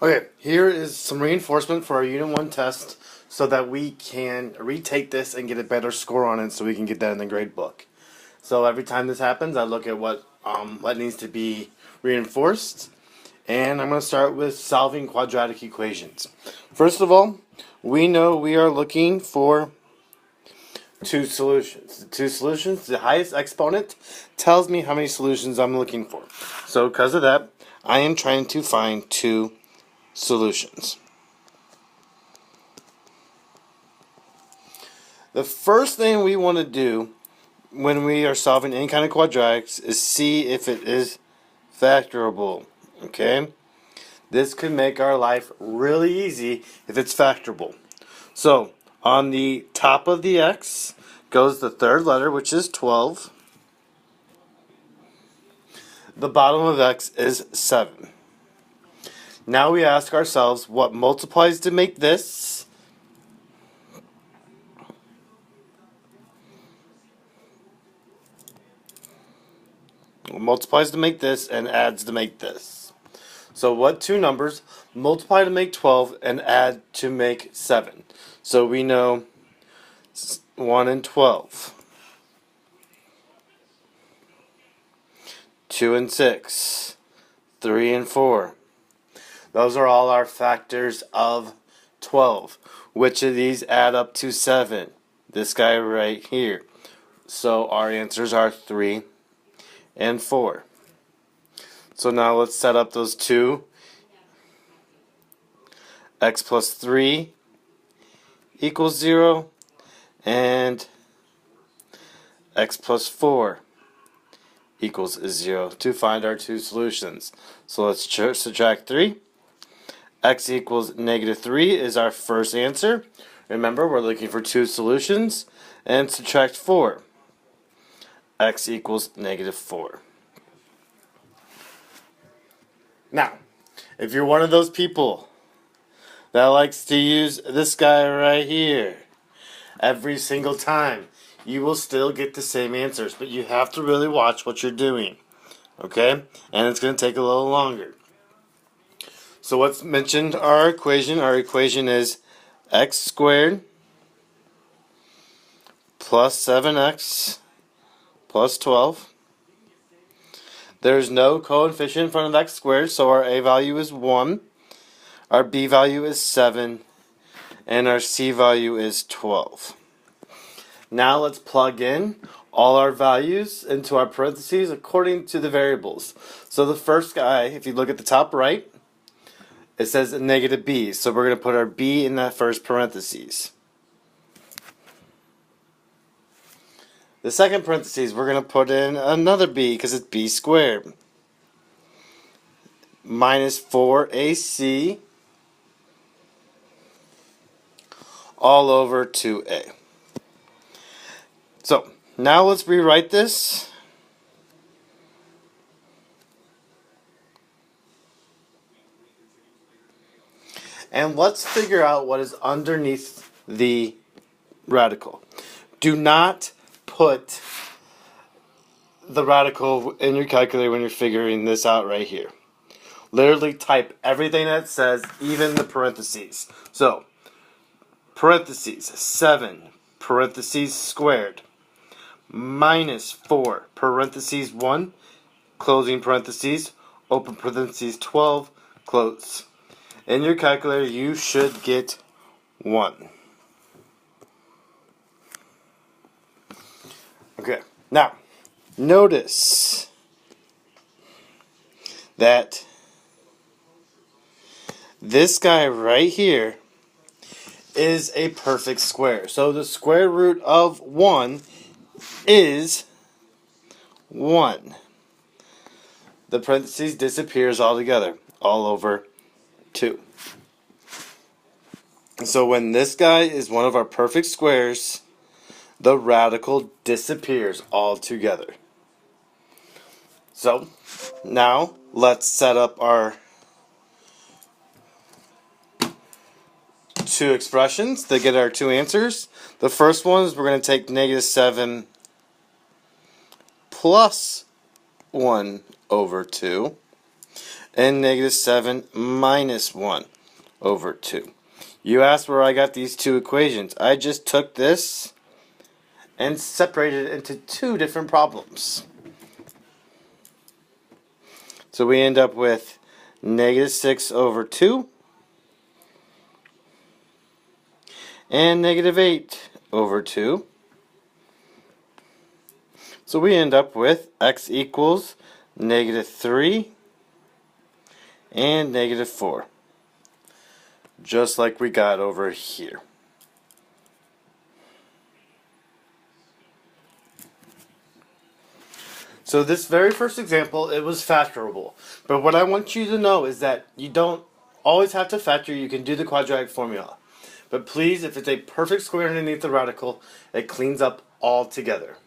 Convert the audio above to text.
Okay, here is some reinforcement for our Unit 1 test so that we can retake this and get a better score on it so we can get that in the grade book. So every time this happens, I look at what needs to be reinforced, and I'm going to start with solving quadratic equations. First of all, we know we are looking for two solutions. The highest exponent tells me how many solutions I'm looking for. So because of that, I am trying to find two solutions. The first thing we want to do when we are solving any kind of quadratics is see if it is factorable. Okay? This could make our life really easy if it's factorable. So, on the top of the x goes the third letter, which is 12. The bottom of x is 7. Now we ask ourselves what multiplies to make this. What multiplies to make this and adds to make this. So what two numbers multiply to make 12 and add to make 7? So we know 1 and 12. 2 and 6. 3 and 4. Those are all our factors of 12. Which of these add up to 7? This guy right here. So our answers are 3 and 4. So now let's set up those two. X plus 3 equals 0, and x plus 4 equals 0 to find our two solutions. So let's subtract 3. X equals negative 3 is our first answer. Remember, we're looking for two solutions. And subtract 4. X equals negative 4. Now, if you're one of those people that likes to use this guy right here every single time, you will still get the same answers, but you have to really watch what you're doing. Okay? And it's going to take a little longer. So what's mentioned our equation? Our equation is x squared plus 7x plus 12. There's no coefficient in front of x squared, so our a value is 1. Our b value is 7. And our c value is 12. Now let's plug in all our values into our parentheses according to the variables. So the first guy, if you look at the top right, it says negative b. So we're going to put our b in that first parentheses. The second parentheses, we're going to put in another b because it's b squared. Minus 4ac all over 2a. So, now let's rewrite this. And let's figure out what is underneath the radical. Do not put the radical in your calculator when you're figuring this out right here. Literally type everything that it says, even the parentheses. So, parentheses 7 parentheses squared minus 4 parentheses 1 closing parentheses open parentheses 12 close. In your calculator you should get 1. Okay, now notice that this guy right here is a perfect square. So the square root of 1 is 1. The parentheses disappears altogether, all over 2. So when this guy is one of our perfect squares, the radical disappears altogether. So now let's set up our two expressions to get our two answers. The first one is we're going to take negative 7 plus 1 over 2. and negative 7 minus 1 over 2. You asked where I got these two equations. I just took this and separated it into two different problems. So we end up with negative 6 over 2 and negative 8 over 2. So we end up with x equals negative 3 and negative 4. Just like we got over here. So this very first example, it was factorable. But what I want you to know is that you don't always have to factor. You can do the quadratic formula. But please, if it's a perfect square underneath the radical, it cleans up all together.